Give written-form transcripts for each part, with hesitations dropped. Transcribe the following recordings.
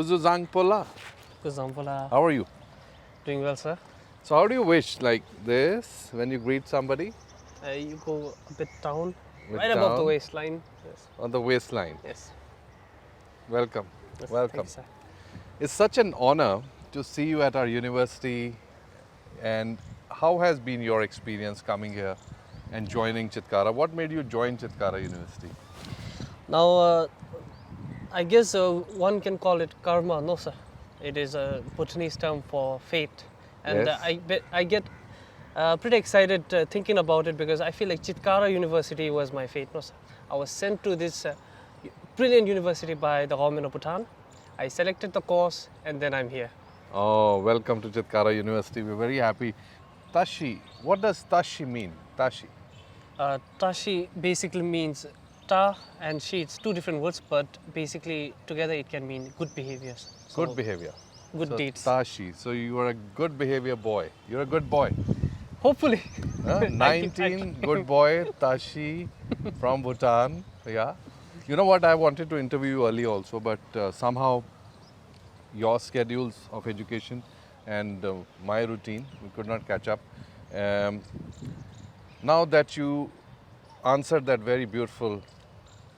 Kuzuzangpola. Kuzampola. How are you? Doing well, sir. So how do you wish, like this, when you greet somebody? You go a bit down, Bit right above the down? waistline. Yes. On the waistline. Yes. Welcome. Yes, Welcome. Thank you, sir. It's such an honor to see you at our university. And how has been your experience coming here and joining Chitkara? What made you join Chitkara University? Now, I guess one can call it karma, no, sir. It is a Bhutanese term for fate. And Yes. I get pretty excited thinking about it because I feel like Chitkara University was my fate, no, sir. I was sent to this brilliant university by the government of Bhutan. I selected the course and then I'm here. Oh, welcome to Chitkara University. We're very happy. Tashi, what does Tashi mean? Tashi. Tashi basically means ta and she. It's two different words, but basically together it can mean good behaviors. So, Good behavior. Good So, deeds. Tashi. So you are a good behavior boy. You're a good boy. Hopefully. Huh? 19, good boy, Tashi from Bhutan. Yeah. You know what? I wanted to interview you early also, but somehow your schedules of education and my routine, we could not catch up. Now that you answered that very beautiful,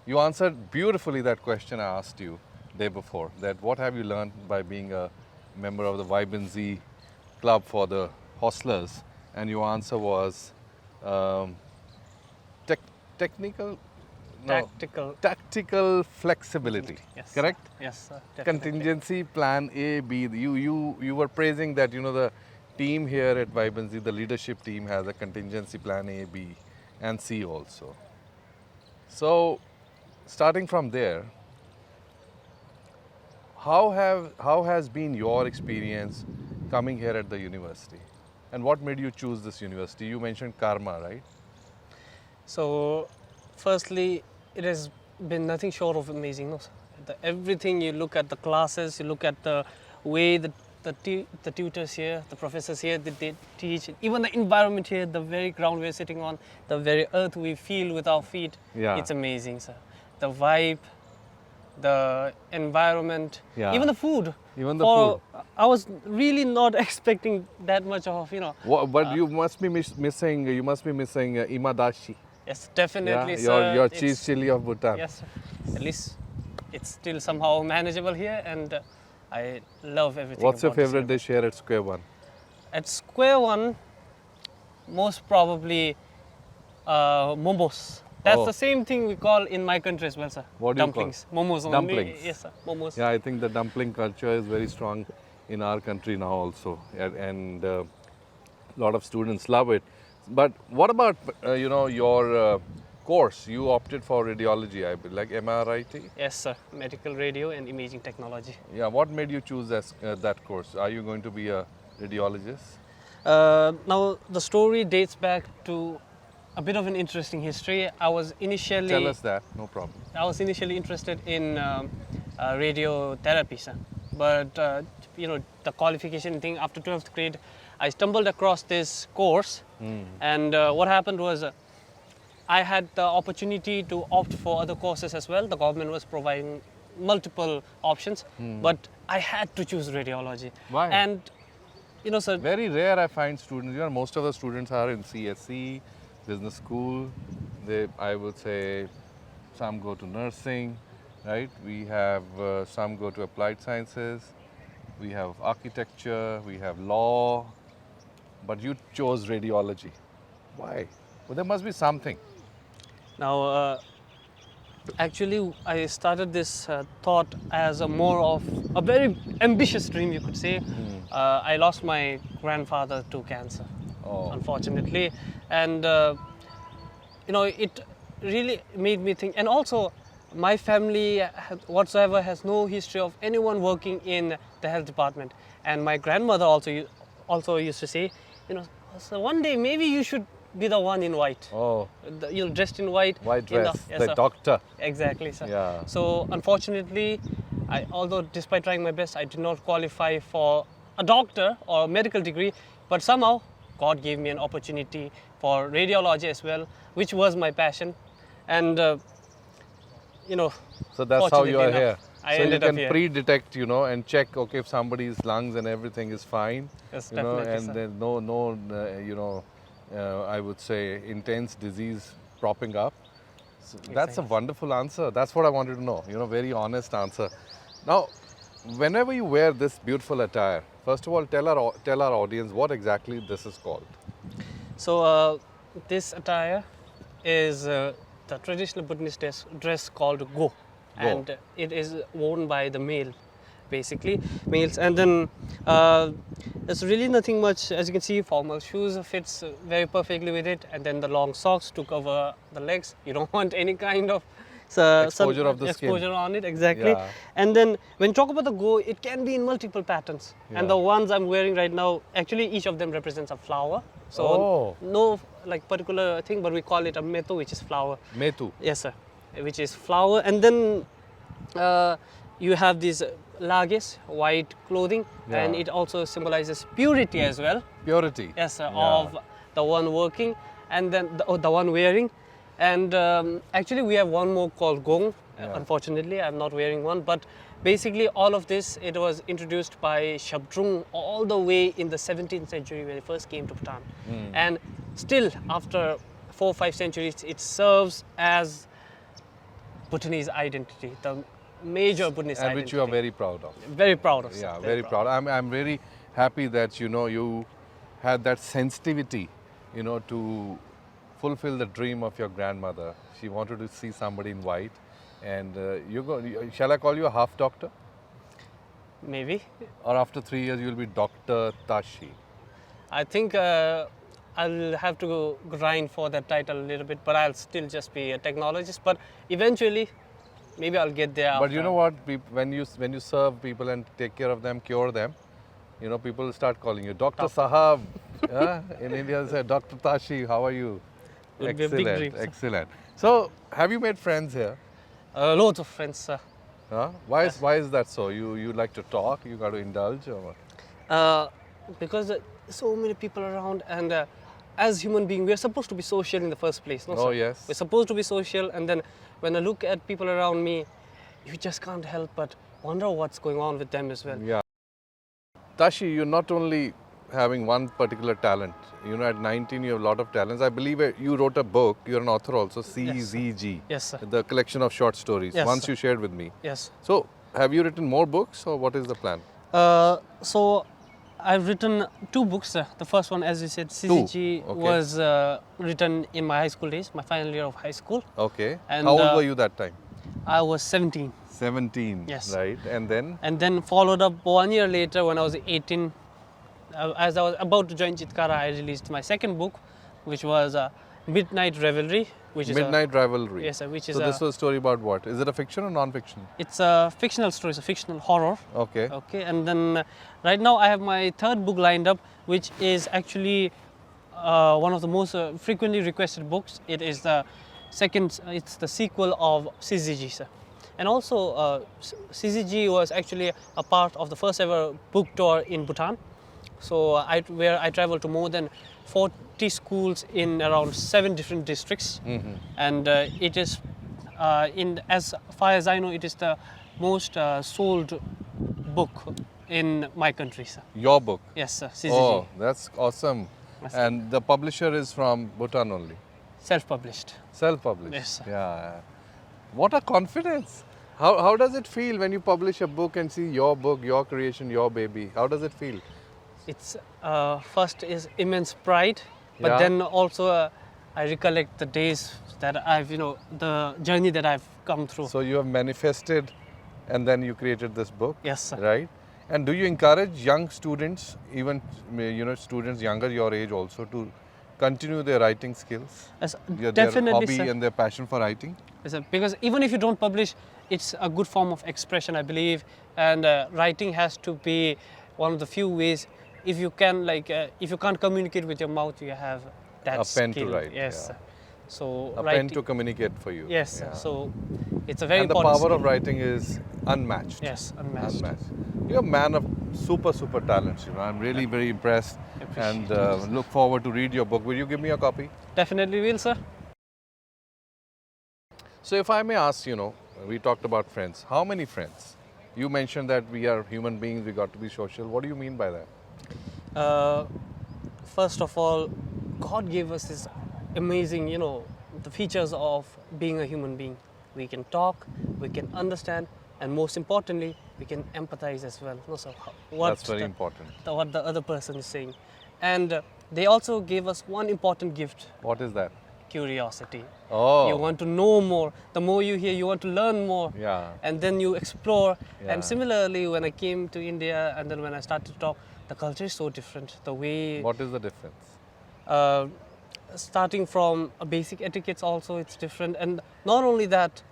you answered beautifully that question I asked you day before, that what have you learned by being a member of the Vibrancy Club for the hostlers? And your answer was technical, no, tactical flexibility. Yes. Correct? Yes, sir. Definitely. Contingency plan A, B. You were praising that the team here at Vibrancy, the leadership team has a contingency plan A, B, and C also. So, starting from there, how has been your experience coming here at the university? And what made you choose this university? You mentioned karma, right? So, firstly, it has been nothing short of amazing. No, sir. Everything, you look at the classes, you look at the way the tutors here, the professors here, they teach, even the environment here, the very ground we're sitting on, the very earth we feel with our feet, Yeah. It's amazing, sir. The vibe, the environment, Yeah. even the food. Even the food. I was really not expecting that much of, But you must be missing. You must be missing imadashi. Yes, definitely, Yeah, sir. your It's- cheese chili of Bhutan. Yes, sir. At least it's still somehow manageable here, and I love everything. What's your about this favorite dish here at Square One? At Square One, most probably momos. That's Oh. the same thing we call in my country as well, sir. What do you call? Dumplings. Momos only. Dumplings. Yes, sir. Momos. Yeah, I think the dumpling culture is very strong in our country now also, and a lot of students love it. But what about your course? You opted for radiology, I believe, like MRIT. Yes, sir. Medical radio and imaging technology. Yeah, what made you choose that course? Are you going to be a radiologist? Now, the story dates back to a bit of an interesting history. I was initially Tell us that, no problem. I was initially interested in radiotherapy, sir. But the qualification thing after 12th grade, I stumbled across this course, and what happened was I had the opportunity to opt for other courses as well. The government was providing multiple options, but I had to choose radiology. Why? And sir, Very rare I find students, most of the students are in CSE, business school. I would say some go to nursing, right? We have some go to applied sciences. We have architecture, we have law, but you chose radiology. Why? Well, there must be something. now actually I started this thought as a more of a very ambitious dream, you could say. I lost my grandfather to cancer, unfortunately, and it really made me think. And also, my family whatsoever has no history of anyone working in the health department, and my grandmother also used to say, so one day maybe you should be the one in white. Oh, Dressed in white. white dress, Yes, the sir. doctor. Exactly, sir. Yeah. So unfortunately, although despite trying my best, I did not qualify for a doctor or a medical degree, but somehow God gave me an opportunity for radiology as well, which was my passion. And So that's how you are fortunately here. enough, I so you ended up can here. pre-detect, and check, okay, if somebody's lungs and everything is fine, Yes, and definitely, sir. there's no, I would say, intense disease propping up. So that's a Exactly. wonderful answer. That's what I wanted to know. Very honest answer. Now, whenever you wear this beautiful attire, first of all, tell our audience what exactly this is called. So this attire is the traditional Bhutanese dress called go, Go. and it is worn by the male, basically males. And then uh, there's really nothing much, as you can see. Formal shoes fits very perfectly with it, and then the long socks to cover the legs. You don't want any kind of Exposure of the skin. exposure on it, exactly. Yeah. And then when you talk about the go, it can be in multiple patterns. Yeah. And the ones I'm wearing right now, actually each of them represents a flower. So Oh. no like particular thing, but we call it a metu, which is flower. Metu. Yes, sir. Which is flower. And then you have these lages, white clothing, and Yeah. it also symbolizes purity as well. Purity. Yes, sir, Yeah. of the one working, and then the one wearing. And actually, we have one more called gong. Yeah. Unfortunately, I'm not wearing one, but basically, all of this, it was introduced by Shabdrung all the way in the 17th century when it first came to Bhutan. And still, after 4 or 5 centuries, it serves as Bhutanese identity, the major Bhutanese And identity. which you are very proud of. Very proud of. sir. Yeah, very proud. I'm very happy that you had that sensitivity, to fulfill the dream of your grandmother. She wanted to see somebody in white, and shall I call you a half doctor? Maybe. Or after 3 years you'll be Dr. Tashi? I think I'll have to grind for that title a little bit, but I'll still just be a technologist. But eventually, maybe I'll get there. But after. you know what? When you serve people and take care of them, cure them, people will start calling you Dr. Sahab. Yeah? In India, they say Dr. Tashi. How are you? Would be a big dream, sir. Excellent. So, have you made friends here? Loads of friends, sir. Huh? Why is that so? You like to talk? You got to indulge or what? Because so many people around, and as human beings, we're supposed to be social in the first place. No, Oh, sir? yes. We're supposed to be social, and then when I look at people around me, you just can't help but wonder what's going on with them as well. Yeah. Tashi, you're not only having one particular talent. At 19 you have a lot of talents. I believe you wrote a book. You're an author also, CZG. Yes, sir. The collection of short stories. Yes, Once sir. you shared with me. Yes. So, have you written more books or what is the plan? So I've written 2 books. The first one, as you said, CCG, Okay. was written in my high school days, my final year of high school. Okay. And, How old were you that time? I was 17. 17. Yes. Right. And then? And then followed up 1 year later when I was 18. As I was about to join Chitkara, I released my second book, which was Midnight Revelry, which is Midnight Rivalry. yes, sir, which is So this was a story about what? Is it a fiction or non-fiction? it's a fictional story, it's a fictional horror. Okay. Okay, and then right now I have my third book lined up, which is actually one of the most frequently requested books. It is the second, it's the sequel of CZG, sir. And also, CZG was actually a part of the first ever book tour in Bhutan. So where I traveled to more than 40 schools in around 7 different districts, and it is, as far as I know, it is the most sold book in my country, sir. Your book? Yes, sir. CCG. Oh, that's awesome. Yes. And the publisher is from Bhutan only? Self-published. Self-published? Yes, sir. Yeah. What a confidence. How does it feel when you publish a book and see your book, your creation, your baby? How does it feel? It's first is immense pride, but Yeah. then also I recollect the days that I've, the journey that I've come through. So you have manifested and then you created this book? Yes, sir. Right? And do you encourage young students, even students younger your age also, to continue their writing skills? Yes, Their definitely, hobby sir. and their passion for writing? Yes, sir. Because even if you don't publish, it's a good form of expression, I believe, and writing has to be one of the few ways. If you can, if you can't communicate with your mouth, you have that A pen to skill. write, Yes, yeah. sir. So A writing, pen to communicate for you. yes, sir. Yeah. So it's a very And the important power skill. of writing is unmatched. Yes, unmatched. You're a man of super talents. I'm really very impressed and look forward to read your book. Will you give me a copy? Definitely will, sir. So if I may ask, we talked about friends. How many friends? You mentioned that we are human beings, we got to be social. What do you mean by that? Uh, First of all, God gave us this amazing, the features of being a human being. We can talk, we can understand, and most importantly, we can empathize as well. No, so That's very important. what the other person is saying. And they also gave us one important gift: What is that? curiosity. Oh. You want to know more. The more you hear, you want to learn more. Yeah. And then you explore. Yeah. And similarly, when I came to India and then when I started to talk, the culture is so different. The way, What is the difference? uh, starting from basic etiquettes also, it's different. And not only that,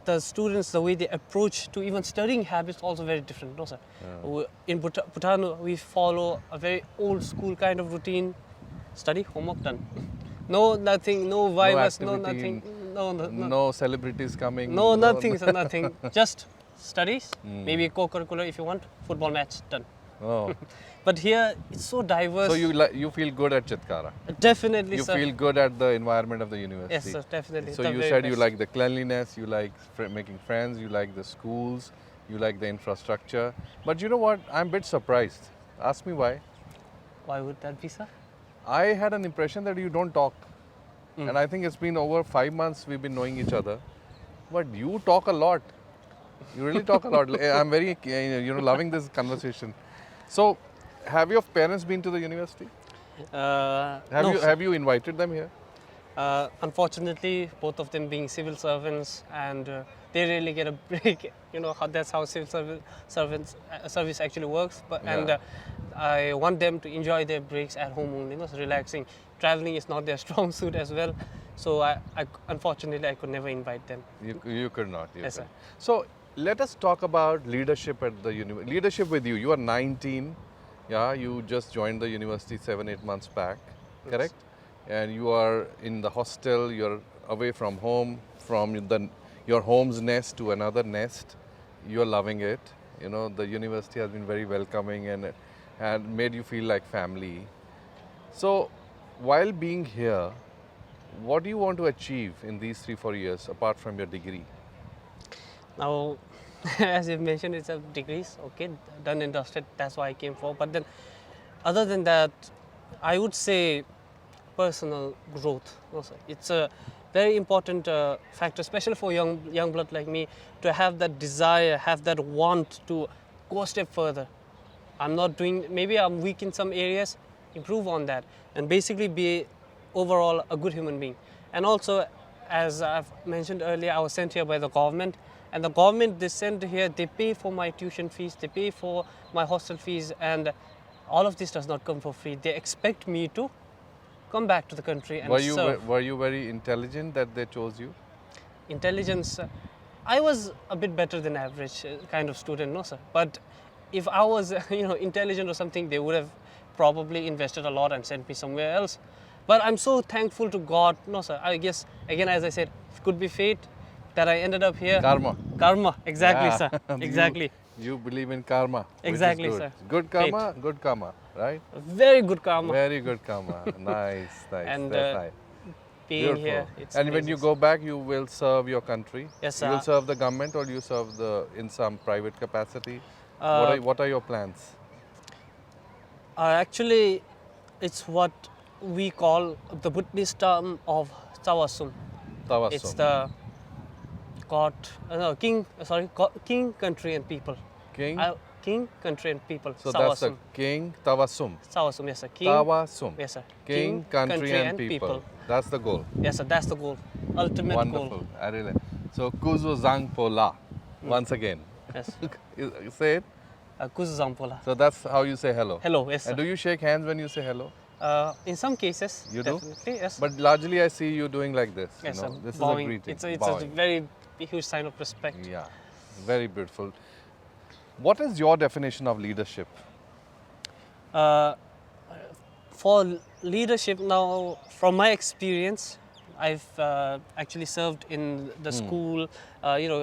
the students, the way they approach to even studying habits also very different. No, sir. In Bhutan, we follow a very old school kind of routine. Study, homework done. No, nothing, no virus, no activity, nothing, no, No celebrities coming. no, nothing, sir, nothing. Just studies, maybe co-curricular if you want, football match, done. Oh. But here, it's so diverse. So you feel good at Chitkara? Definitely, You sir. feel good at the environment of the university? Yes, sir, definitely. So The you very said you best. like the cleanliness, you like making friends, you like the schools, you like the infrastructure. But you know what? I'm a bit surprised. Ask me why. Why would that be, sir? I had an impression that you don't talk. And I think it's been over 5 months we've been knowing each other. But you talk a lot. You really talk a lot. I'm very, loving this conversation. So, have your parents been to the university? No, Have you invited them here? Unfortunately, both of them being civil servants, and they really get a break. That's how service actually works. But Yeah. I want them to enjoy their breaks at home only, relaxing. Traveling is not their strong suit as well. So unfortunately, I could never invite them. You could not. Yes, sir. So let us talk about leadership at the university. Leadership with you. You are 19. Yeah, you just joined the university 7-8 months back, correct? And you are in the hostel. You're away from home, from your home's nest to another nest. You're loving it. The university has been very welcoming and made you feel like family. So, while being here, what do you want to achieve in these 3-4 years apart from your degree? Now, as you mentioned, it's a degrees, okay, done and dusted. That's why I came for. But then, other than that, I would say personal growth. Also, it's a very important factor, especially for young blood like me, to have that desire, have that want to go a step further. I'm not doing. Maybe I'm weak in some areas. Improve on that, and basically be overall a good human being. And also, as I've mentioned earlier, I was sent here by the government. And the government, they send here, they pay for my tuition fees, they pay for my hostel fees, and all of this does not come for free. They expect me to come back to the country and serve. Were you very intelligent that they chose you? Intelligence, I was a bit better than average kind of student, no sir. But if I was, intelligent or something, they would have probably invested a lot and sent me somewhere else. But I'm so thankful to God, no sir. I guess, again, as I said, it could be fate that I ended up here. Karma. Karma, exactly, Yeah. sir. Exactly. You believe in karma. Exactly, which is sir. good. Good karma, good karma, right? Very good karma. Very good karma. Nice. And, That's nice. Being Beautiful. here, it's And when you amazing. go back, you will serve your country. Yes, You will sir. serve the government, or you serve in some private capacity. Uh, What are your plans? Actually, it's what we call the Buddhist term of Tawasum. Tawassum. It's the God, king, country and people. King. King, country and people. So that's the king. Tawassum. Tawasum, yes sir. King, Tawassum. yes sir. King, country, and people. That's the goal. Yes sir, that's the goal. Ultimate Wonderful. goal. I really. So Kuzu Zang Pola. Once again. Yes. You say it. Kuzu Zampola. So that's how you say hello. Hello, yes sir. And do you shake hands when you say hello? In some cases, You do? definitely, yes. But largely I see you doing like this. yes, you know? sir. This Bowing. is a greeting. It's a Bowing. very huge sign of respect. Yeah, very beautiful. What is your definition of leadership? For leadership now, from my experience, I've actually served in the school,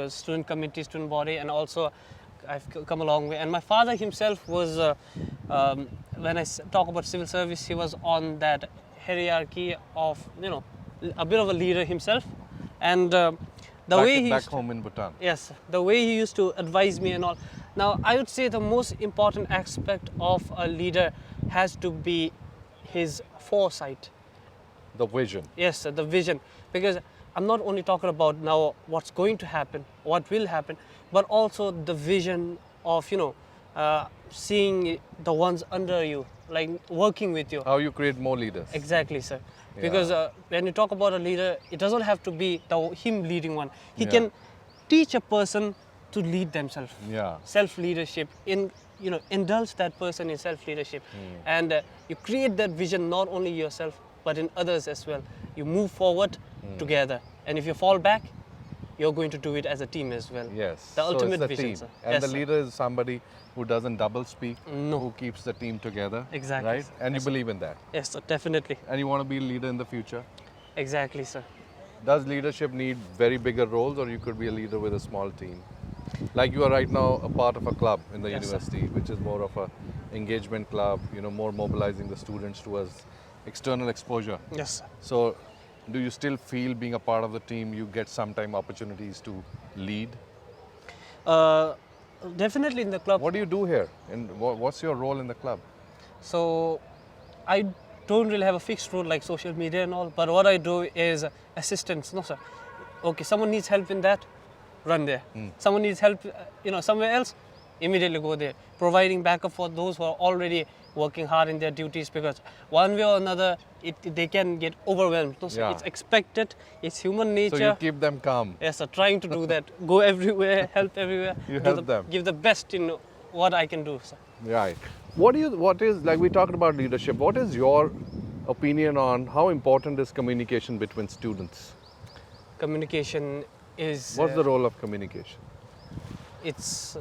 student committee, student body, and also I've come a long way. And my father himself was, when I talk about civil service, he was on that hierarchy of, a bit of a leader himself. And The way he back used to- home in Bhutan. Yes, the way he used to advise me and all. Now, I would say the most important aspect of a leader has to be his foresight. The vision. Yes, the vision. Because I'm not only talking about now what's going to happen, what will happen, but also the vision of, seeing the ones under you, like working with you. How you create more leaders. Exactly, sir. Because when you talk about a leader, it doesn't have to be him leading one. He Yeah. can teach a person to lead themselves. Yeah. Self-leadership, indulge that person in self-leadership. And you create that vision not only yourself, but in others as well. You move forward together. And if you fall back, you're going to do it as a team as well. Yes. The So ultimate it's the vision, team. sir. And Yes, the sir. leader is somebody who doesn't double speak, No. who keeps the team together. Exactly, Right? sir. And Yes, you sir. believe in that. Yes, sir, definitely. And you want to be a leader in the future. Exactly, sir. Does leadership need very bigger roles, or you could be a leader with a small team? Like you are right now a part of a club in the Yes, sir. university, which is more of a engagement club, more mobilizing the students towards external exposure. Yes, sir. So do you still feel being a part of the team, you get sometime opportunities to lead? Definitely in the club. What do you do here? And what's your role in the club? So I don't really have a fixed role like social media and all, but what I do is assistance. No, sir. Okay, someone needs help in that, run there. Someone needs help, somewhere else, immediately go there. Providing backup for those who are already working hard in their duties, because one way or another, they can get overwhelmed. No, sir. Yeah. It's expected. It's human nature. So you keep them calm. Yes, sir. Trying to do that. Go everywhere, help everywhere. You do help them. Give the best in what I can do, sir. Right. What is, like we talked about leadership, what is your opinion on how important is communication between students? Communication is. What's the role of communication? It's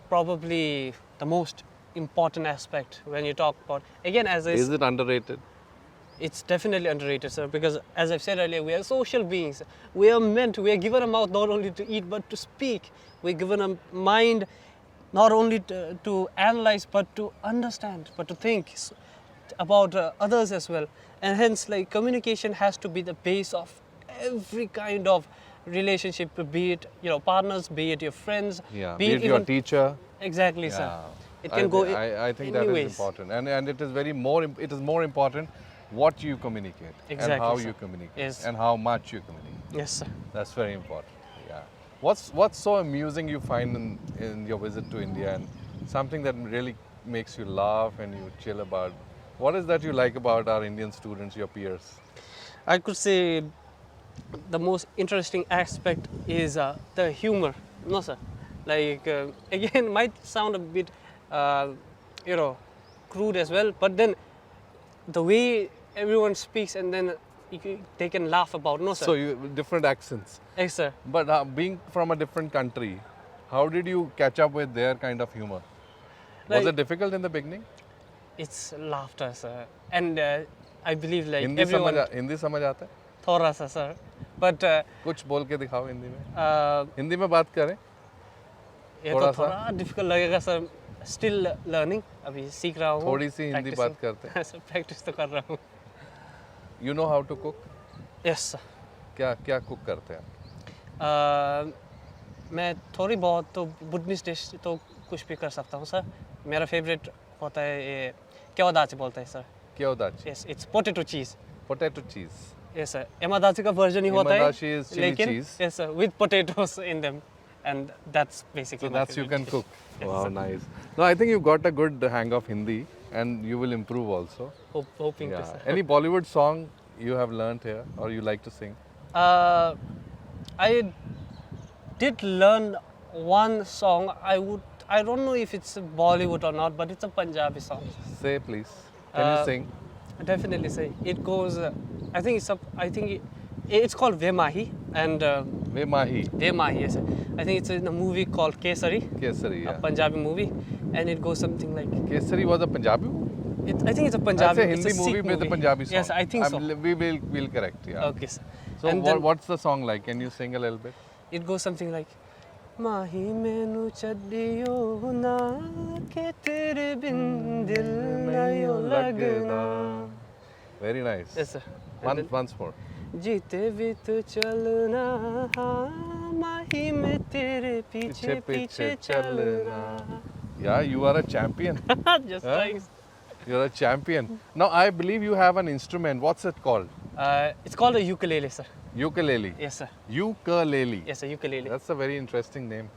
probably the most important aspect when you talk about. Again, Is it underrated? it's definitely underrated, sir. Because as I've said earlier, we are social beings. We are given a mouth not only to eat but to speak. We're given a mind not only to analyze but to understand, but to think about others as well. And hence, like, communication has to be the base of every kind of relationship, be it partners, be it your friends, Yeah. be Be it it your even teacher. Exactly, sir. Yeah. It can go I think that anyways. is important, and it is more important what you communicate and Exactly, how sir. you communicate Yes. and how much you communicate. Yes, sir. That's very important. Yeah. What's so amusing you find in your visit to India, and something that really makes you laugh and you chill about? What is that you like about our Indian students, your peers? I could say the most interesting aspect is the humor. No, sir. Like, again, might sound a bit, crude as well, but then the way everyone speaks and then they can laugh about. No, sir. So you different accents, Yes, sir. but being from a different country, how did you catch up with their kind of humor? Was Like- it difficult in the beginning? It's laughter, sir. And I believe like Hindi everyone. Hindi समझ आता है? थोड़ा सा, sir. But कुछ बोल के दिखाओ हिंदी में. uh, हिंदी में बात करें. ये थोड़ा तो सा? थोड़ा डिफिकल्ट लगेगा सर. स्टिल लर्निंग, अभी सीख रहा हूँ. थोड़ी सी हिंदी बात करते हैं. सर प्रैक्टिस तो कर रहा हूँ. You know how to cook? Yes sir. क्या क्या कुक करते हैं? मैं थोड़ी बहुत तो बुटनीस डिश तो कुछ भी कर सकता हूँ सर. मेरा फेवरेट होता है ये क्या दाची बोलता है सर. क्या दाची? Yes, it's potato cheese. Potato cheese. Yes sir. एमादाची का वर्जन ही होता है. Emadachi is chili लेकिन cheese. Yes sir, with potatoes in them, and that's basically So my that's you favorite can dish. cook. Yes, Wow, sir. nice. No, I think you got a good hang of Hindi, and you will improve also. Hoping to, Yeah. sir. Any Bollywood song you have learnt here, or you like to sing? I did learn one song. I don't know if it's Bollywood or not, but it's a Punjabi song. Say please. Can you sing? Definitely say it goes. I think it's called Vemahi, and Ve Mahi. Vemahi. Yes, sir. I think it's in a movie called Kesari, Kesari. a Yeah. Punjabi movie, and it goes something like. Kesari was a Punjabi movie? I think it's a That's Punjabi. a it's Hindi a Sikh movie with a Punjabi song. Yes, I think so. We'll correct. Yeah. Okay, sir. So And then what's the song like? Can you sing a little bit? it goes something like. माही मैनू छड्डियो ना के तेरे बिन दिल ना यो लगना. Very nice. Yes, sir. And then Once more. जीते भी तो चलना हाँ माही में तेरे पीछे पीछे चलना. Yeah, you are a champion. Just Huh? trying. You're a champion. Now, I believe you have an instrument. What's it called? It's called a ukulele, sir. Ukulele. Yes, sir. Ukulele. Yes, sir. Ukulele. That's a very interesting name.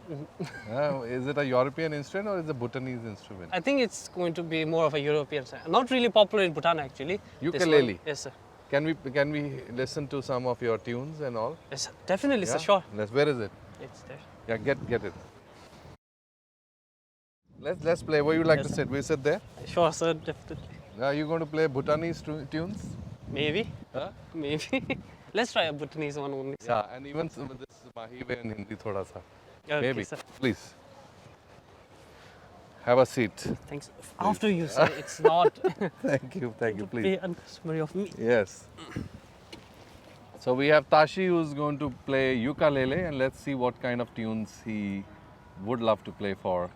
Is it a European instrument or is it a Bhutanese instrument? I think it's going to be more of a European, sir. Not really popular in Bhutan, actually. This Ukulele. one. Yes, sir. Can we listen to some of your tunes and all? Yes, sir. Definitely, Yeah? sir. Sure. Where is it? It's there. Yeah, get it. Let's play. Where you like Yes, to sir. sit? We sit there. Sure, sir. Definitely. Are you going to play Bhutanese tunes? Maybe. Huh? Maybe. Let's try a Bhutanese one only, sir. Yeah, and even with this Mahi way in Hindi thoda sa. Okay, Maybe. sir. Please. Have a seat. Thanks. After you, sir. It's not Thank you, please. very uncustomary of me. Yes. So we have Tashi who's going to play ukulele, and let's see what kind of tunes he would love to play for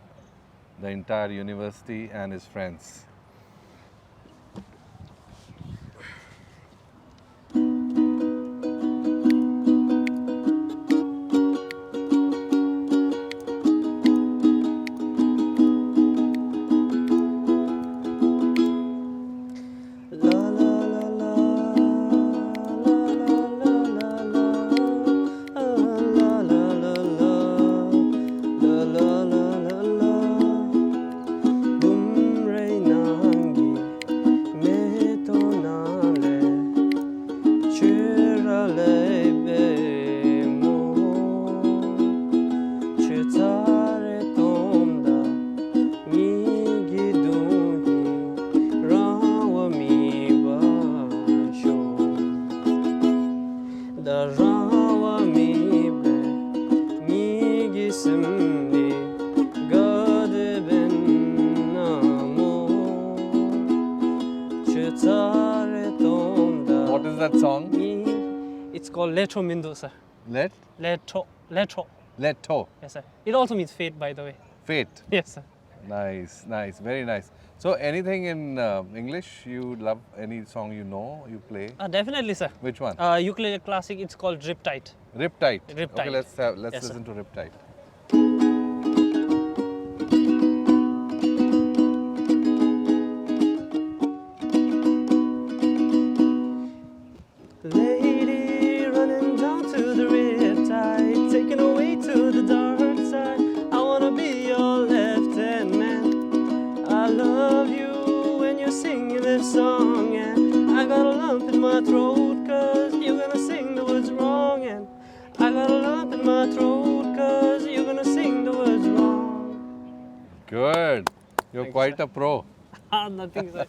the entire university and his friends. What is that song? It's called Letro Mindo, sir. Letro. Leto. Yes, sir. It also means fate, by the way. Fate. Yes, sir. Nice, very nice. So anything in English you love, any song you know, you play? Definitely, sir. Which one? Ukulele classic, it's called Riptide. Riptide. Riptide. Okay, let's Yes, listen to Riptide. Lady running down to the riptide, taken away to the dark side. I wanna be your left hand man. I love you when you're singing this song, and I got a lump in my throat 'cause you're gonna sing the words wrong, and I got a lump in my throat 'cause you're gonna sing the words wrong. Good. You're Thanks, quite sir. a pro. Nothing, sir.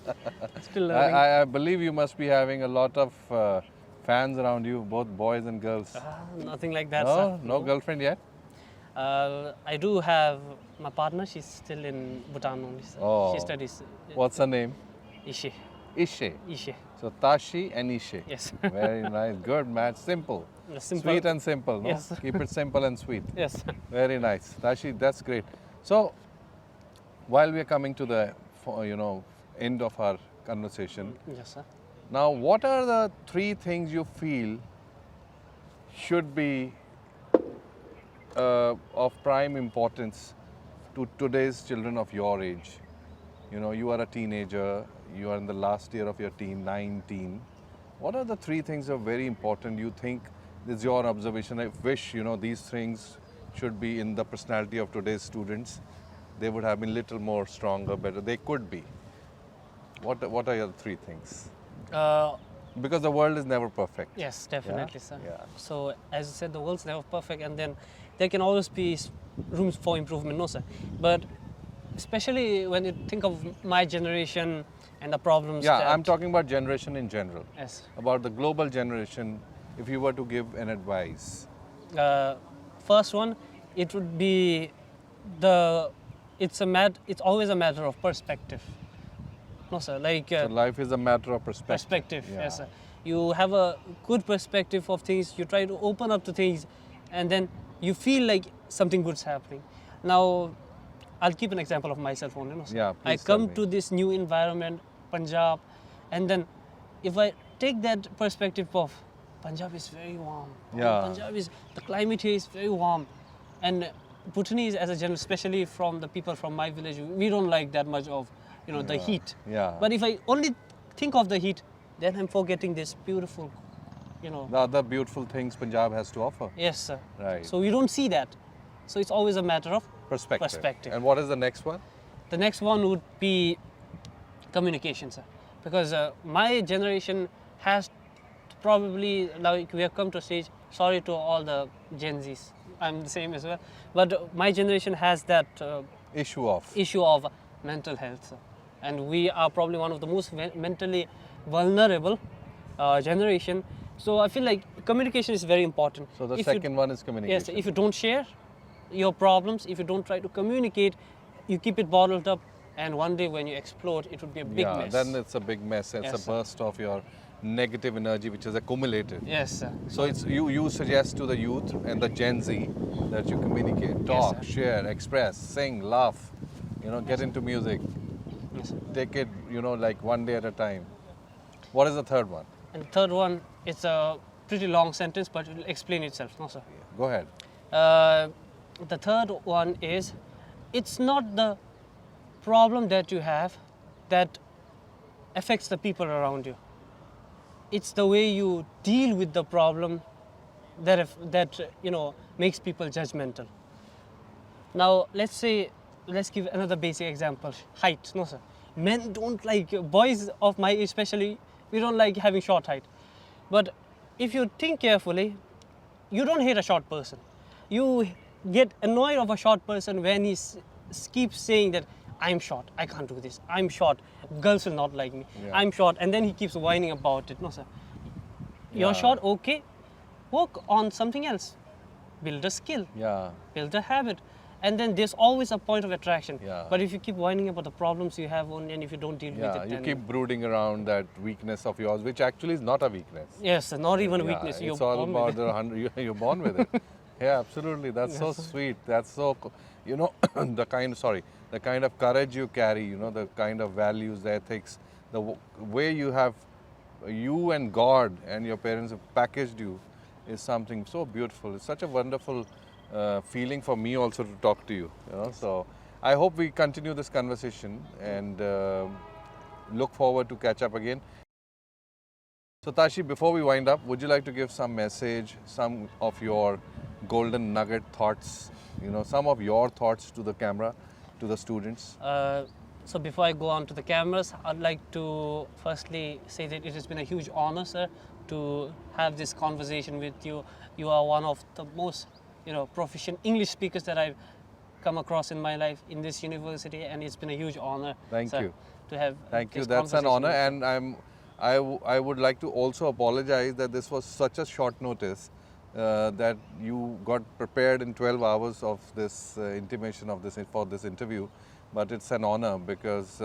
Still learning. I believe you must be having a lot of fans around you, both boys and girls. Nothing like that, No, sir. no girlfriend yet? I do have my partner. She's still in Bhutan only, sir. Oh. She studies What's her name? Ishe. Ishe. Ishe. So Tashi and Ishe. Yes. Very nice. Good match. Simple. Simple. Sweet and simple. No? Yes. Keep it simple and sweet. Yes. Very nice. Tashi, that's great. So, while we are coming to the end of our conversation, Yes, sir. now what are the 3 things you feel should be of prime importance to today's children of your age? You are a teenager, you are in the last year of your teen, 19. What are the 3 things that are very important you think is your observation? I wish, these things should be in the personality of today's students. They would have been little more stronger, better. They could be. What are your 3 things? Because the world is never perfect. Yes, definitely, sir. Yeah. So, as you said, the world's never perfect, and then there can always be rooms for improvement, no, sir. But especially when you think of my generation and the problems. Yeah, that, I'm talking about generation in general. Yes. About the global generation, if you were to give an advice. First one, it would be it's always a matter of perspective. No, sir. Like So life is a matter of perspective. perspective. Yeah. Yes, sir. You have a good perspective of things. You try to open up to things, and then you feel like something good's happening. Now, I'll keep an example of myself only. No, sir. Yeah, I please tell come me. to this new environment, Punjab, and then if I take that perspective of Punjab is very warm. Yeah. Punjab is, the climate here is very warm. And Bhutanese as a general, especially from the people from my village, we don't like that much of, the heat. Yeah. But if I only think of the heat, then I'm forgetting this beautiful, The other beautiful things Punjab has to offer. Yes, sir. Right. So we don't see that. So it's always a matter of Perspective. And what is the next one? The next one would be communication, sir. Because my generation has probably, like we have come to a stage, sorry to all the Gen Zs, I'm the same as well, but my generation has that Issue of. issue of mental health, sir. And we are probably one of the most mentally vulnerable generation. So I feel like communication is very important. So the If second one is communication. Yes, if you don't share your problems, if you don't try to communicate, you keep it bottled up, and one day when you explode, it would be a big mess. Then it's a big mess. It's Yes, a sir. burst of your negative energy which is accumulated. Yes, sir. So it's you suggest to the youth and the Gen Z that you communicate, talk, sir. share, express, sing, laugh, get into music. Yes, sir. Take it, like one day at a time. What is the third one? And the third one, it's a pretty long sentence, but it will explain itself. No, sir. Go ahead. The third one is, it's not the problem that you have that affects the people around you. It's the way you deal with the problem that makes people judgmental. Now, let's give another basic example. Height, no sir. Men don't like, boys of my age especially, we don't like having short height. But if you think carefully, you don't hate a short person. You get annoyed of a short person when he keeps saying that, I'm short, I can't do this, I'm short, girls will not like me, Yeah. I'm short, and then he keeps whining about it. No sir. You're Yeah. short, okay, work on something else. Build a skill, Yeah. build a habit, and then there's always a point of attraction. Yeah. But if you keep whining about the problems you have only, and if you don't deal with Yeah, it, you then keep brooding around that weakness of yours, which actually is not a weakness. yes, sir, not even a Yeah, weakness. You're it's all born about with it. you're born with it. Yeah, absolutely. That's so sweet. That's so, the kind of courage you carry, the kind of values, the ethics, the way you and God and your parents have packaged you is something so beautiful. It's such a wonderful feeling for me also to talk to you. So I hope we continue this conversation and look forward to catch up again. So Tashi, before we wind up, would you like to give some message, some of your golden nugget thoughts, some of your thoughts to the camera, to the students? So before I go on to the cameras, I'd like to firstly say that it has been a huge honor, sir, to have this conversation with you. You are one of the most, proficient English speakers that I've come across in my life in this university, and it's been a huge honor. Thank sir, you. To have. Thank you. this That's an conversation honor, with you. and I would like to also apologize that this was such a short notice that you got prepared in 12 hours of this intimation of this for this interview. But it's an honor because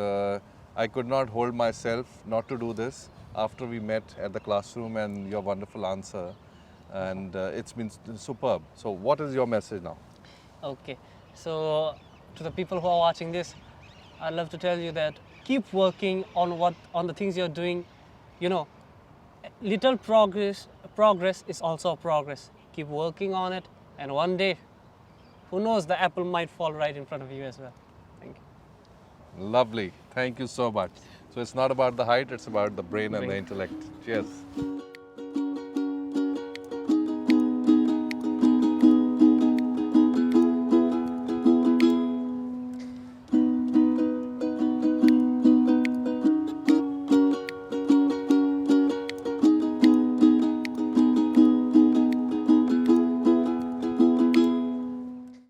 I could not hold myself not to do this after we met at the classroom and your wonderful answer, and it's been superb. So what is your message now? Okay, so to the people who are watching this, I'd love to tell you that keep working on the things you're doing. Little progress is also a progress. Keep working on it, and one day, who knows, the apple might fall right in front of you as well. Thank you. Lovely. Thank you so much. So it's not about the height, it's about the brain and the intellect. Cheers.